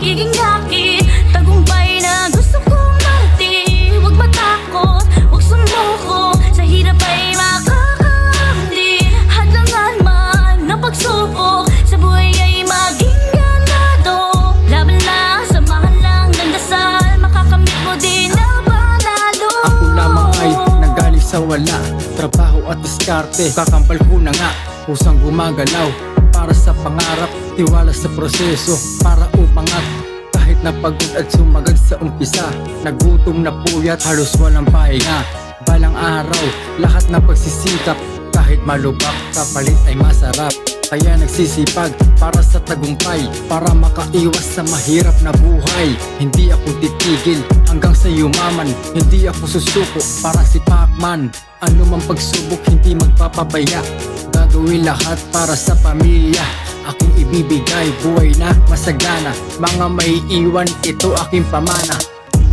magiging yakit. Tagumpay na gusto kong marating. Huwag matakot, huwag sumuko. Sa hirap ay makakahandi. Hadlangan man ng pagsubok, sa buhay ay maging ganado. Laban lang, samahan lang ng dasal. Makakamit mo din na panalo. Ako lamang ay nanggaling sa wala, trabaho at diskarte. Kakampal ko na nga, kusang gumagalaw para sa pangarap, tiwala sa proseso para umangat. Kahit napagod at sumagad sa umpisa, nagutom na puyat, halos walang pahinga. Balang araw, lahat ng pagsisikap, kahit malubak, kapalit ay masarap. Kaya nagsisipag para sa tagumpay, para makaiwas sa mahirap na buhay. Hindi ako titigil hanggang sa yumaman, hindi ako susuko para si Pacman. Ano mang pagsubok, hindi magpapabaya. Gagawin lahat para sa pamilya. Aking ibibigay buhay na masagana. Mga may iwan, ito aking pamana.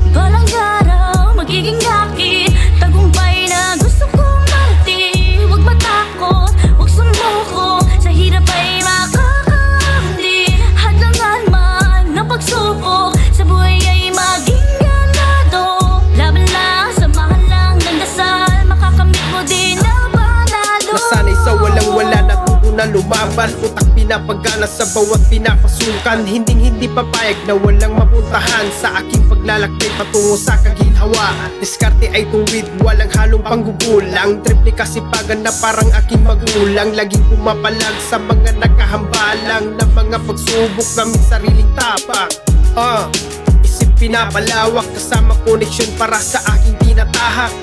Balang araw, magiging yakit. Tagumpay na gusto kong marating. Huwag matakot, huwag sumuko. Sa hirap ay makakahandi. Hadlangan man ng pagsubok, sa buhay ay maging ganado. Laban lang, samahan lang ng dasal. Makakamit mo din na panalo. Nasanay sa walang-wala, natuto na lumaban. Utak pinapagana sa bawat pinapasukan. Hindi papayag na walang mapuntahan. Sa aking paglalakbay patungo sa kaginhawaan. Diskarte ay tuwid, walang halong panggugulang. Triple kasipagan na parang aking magulang. Laging pumapalag sa mga nakahambalang na mga pagsubok gamit sariling tapak. Isip pinapalawak kasama koneksyon para sa aking tinatahak.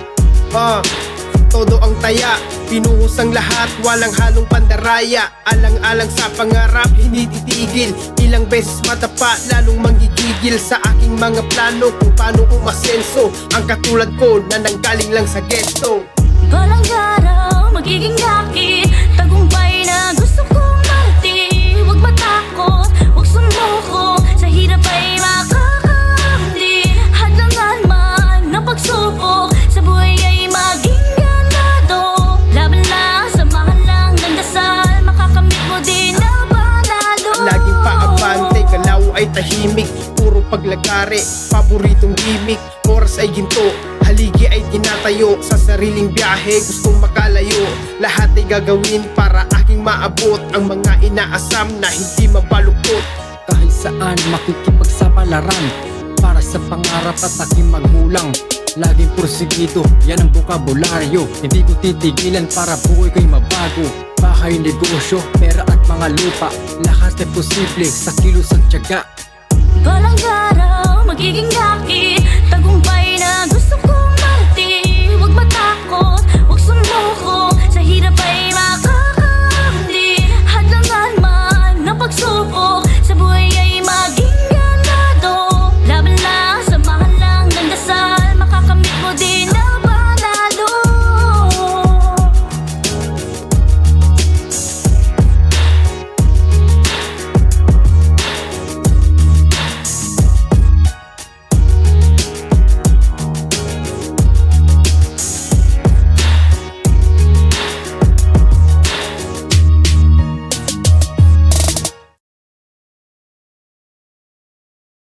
Todo ang taya, pinuhos ang lahat, walang halong pandaraya. Alang-alang sa pangarap, hindi titigil. Ilang beses matapa, lalong manggigigil sa aking mga plano kung paano umasenso. Ang katulad ko na nanggaling lang sa ghetto. Balang araw, magiging yakit. Tagumpay na gusto kong marating. Huwag matakot, huwag sumuko. Sa hirap ay makakahandi. Hadlangan man ng pagsubok, sa buhay ay maging ganado. Laban lang, samahan lang ng dasal. Makakamit mo din na panalo. Laging paabante, galaw ay tahimik. Puro paglagare, paboritong gimmick. Oras ay ginto, haligi ay tinatayo. Sa sariling biyahe, gustong makalayo. Lahat ay gagawin para aking maabot ang mga inaasam na hindi mabaluktot. Kahit saan makikipagsapalaran para sa pangarap at aking magulang. Laging porsigido, yan ang bokabularyo. Hindi ko titigilan para buhay ko'y mabago. Bahay, negosyo, pera at mga lupa, lahat ay posible sa kilos at tiyaga. Balang araw, magiging yakit.